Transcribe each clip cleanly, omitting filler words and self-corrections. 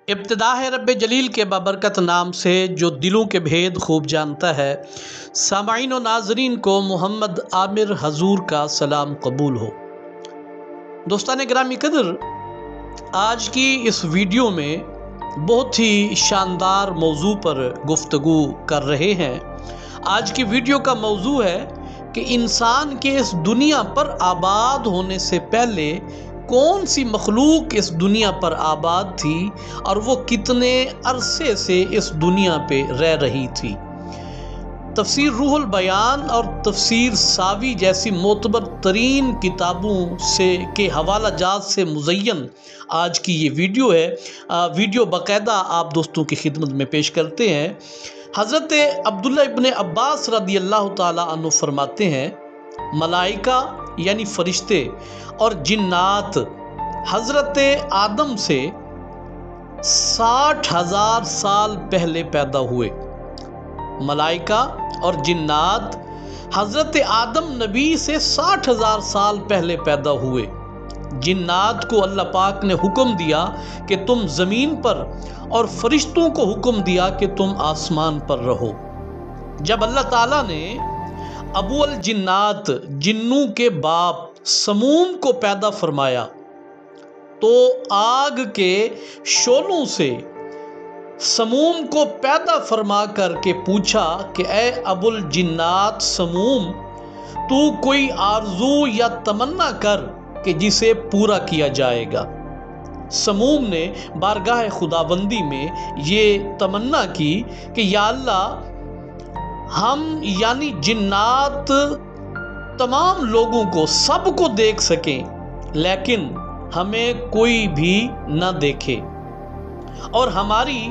इब्तिदा है रब्बे जलील के बाबरकत नाम से जो दिलों के भेद खूब जानता है। सामाईन व नाजरीन को मोहम्मद आमिर हजूर का सलाम कबूल हो। दोस्तान गिरामी कदर, आज की इस वीडियो में बहुत ही शानदार मौजू पर गुफ्तगू कर रहे हैं। आज की वीडियो का मौजू है कि इंसान के इस दुनिया पर आबाद होने से पहले कौन सी मखलूक इस दुनिया पर आबाद थी और वो कितने अरसे से इस दुनिया पे रह रही थी। तफसीर रूहुल बयान और तफसीर सावी जैसी मोतबर तरीन किताबों से के हवाला जात से मुज़य्यन आज की ये वीडियो है। वीडियो बाकायदा आप दोस्तों की खिदमत में पेश करते हैं। हज़रत अब्दुल्ला इब्न अब्बास रदी अल्लाह ताला अन्हु फरमाते हैं, मलाइका यानी फरिश्ते और जिन्नात हज़रत आदम से 60,000 साल पहले पैदा हुए। मलाइका और जिन्नात हज़रत आदम नबी से 60,000 साल पहले पैदा हुए। जिन्नात को अल्लाह पाक ने हुक्म दिया कि तुम ज़मीन पर, और फरिश्तों को हुक्म दिया कि तुम आसमान पर रहो। जब अल्लाह ताला ने अबुल जिन्नात जिन्नू के बाप समूम को पैदा फरमाया तो आग के शोलों से समूम को पैदा फरमा करके पूछा कि ए अबुल जिन्नात समूम, तू कोई आरजू या तमन्ना कर कि जिसे पूरा किया जाएगा। समूम ने बारगाह खुदाबंदी में ये तमन्ना की कि या अल्लाह, हम यानी जिन्नात तमाम लोगों को, सबको देख सकें, लेकिन हमें कोई भी न देखे, और हमारी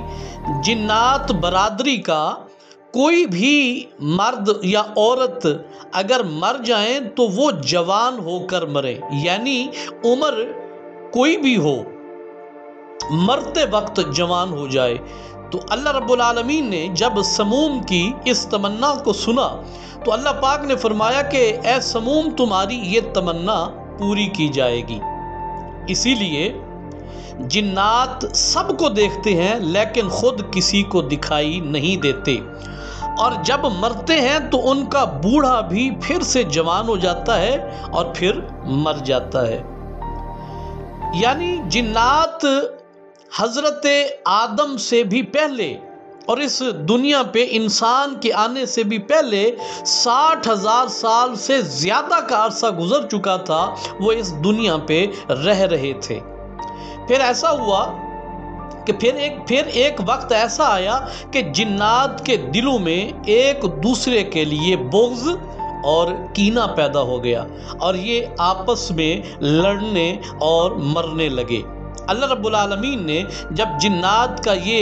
जिन्नात बरादरी का कोई भी मर्द या औरत अगर मर जाएं तो वो जवान होकर मरे, यानी उम्र कोई भी हो, मरते वक्त जवान हो जाए। तो अल्लाह रब्बुल आलमीन ने जब समूम की इस तमन्ना को सुना तो अल्लाह पाक ने फरमाया कि ए समूम, तुम्हारी ये तमन्ना पूरी की जाएगी। इसीलिए जिन्नात सबको देखते हैं लेकिन खुद किसी को दिखाई नहीं देते, और जब मरते हैं तो उनका बूढ़ा भी फिर से जवान हो जाता है और फिर मर जाता है। यानी जिन्नात हज़रत आदम से भी पहले और इस दुनिया पे इंसान के आने से भी पहले 60,000 साल से ज़्यादा का अरसा गुजर चुका था, वो इस दुनिया पे रह रहे थे। फिर ऐसा हुआ कि फिर एक वक्त ऐसा आया कि जिन्नात के दिलों में एक दूसरे के लिए बुग़्ज़ और कीना पैदा हो गया और ये आपस में लड़ने और मरने लगे। अल्लाह रब्बुल आलमीन ने जब जिन्नात का ये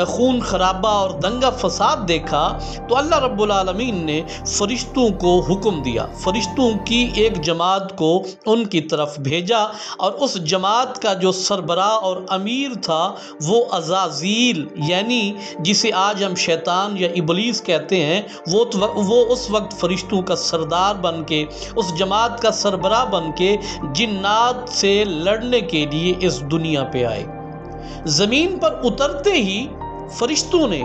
खून खराबा और दंगा फसाद देखा तो अल्लाह रब्बुल आलमीन ने फरिश्तों को हुक्म दिया, फरिश्तों की एक जमात को उनकी तरफ भेजा, और उस जमात का जो सरबराह और अमीर था वो अज़ाज़ील, यानी जिसे आज हम शैतान या इबलीस कहते हैं, वो उस वक्त फरिश्तों का सरदार बन के, उस जमात का सरबराह बन के जिन्नात से लड़ने के लिए इस दुनिया पे आए। जमीन पर उतरते ही फरिश्तों ने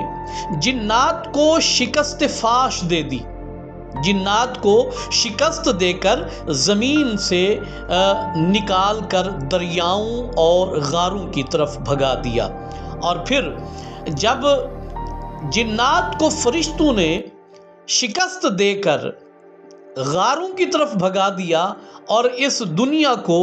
जिन्नात को शिकस्त फाश दे दी। जिन्नात को शिकस्त देकर जमीन से निकाल कर दरियाओं और गारों की तरफ भगा दिया। और फिर जब जिन्नात को फरिश्तों ने शिकस्त देकर गारों की तरफ भगा दिया और इस दुनिया को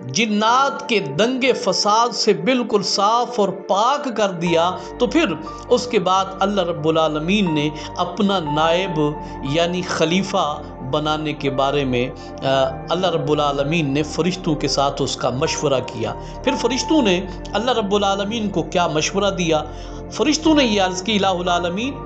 जिन्नात के दंगे फसाद से बिल्कुल साफ और पाक कर दिया, तो फिर उसके बाद अल्लाह रब्बुल आलमीन ने अपना नायब यानी खलीफा बनाने के बारे में अल्लाह रब्बुल आलमीन ने फरिश्तों के साथ उसका मशवरा किया। फिर फरिश्तों ने अल्लाह रब्बुल आलमीन को क्या मशवरा दिया? फरिश्तों ने यह अर्ज़ की, इलाहुल आलमीन,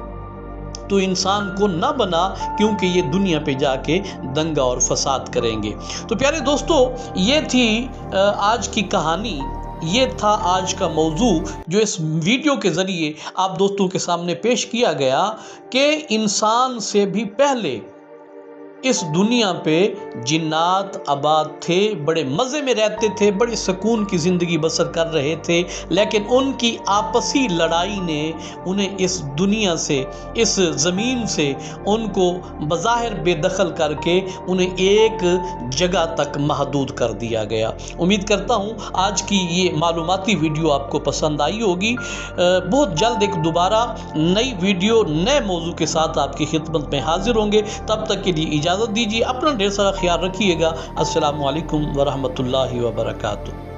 तो इंसान को ना बना क्योंकि ये दुनिया पे जाके दंगा और फसाद करेंगे। तो प्यारे दोस्तों, ये थी आज की कहानी, ये था आज का मौजू जो इस वीडियो के ज़रिए आप दोस्तों के सामने पेश किया गया कि इंसान से भी पहले इस दुनिया पे जिन्नात आबाद थे, बड़े मज़े में रहते थे, बड़े सुकून की ज़िंदगी बसर कर रहे थे, लेकिन उनकी आपसी लड़ाई ने उन्हें इस दुनिया से, इस ज़मीन से उनको बज़ाहिर बेदखल करके उन्हें एक जगह तक महदूद कर दिया गया। उम्मीद करता हूँ आज की ये मालूमाती वीडियो आपको पसंद आई होगी। बहुत जल्द एक दोबारा नई वीडियो नए मौजू के साथ आपकी खिदमत में हाजिर होंगे। तब तक के लिए इजाज़त दीजिए। अपना ढेर सारा ख्याल रखिएगा। अस्सलामु अलैकुम वरहमतुल्लाहि वबरकातुहू।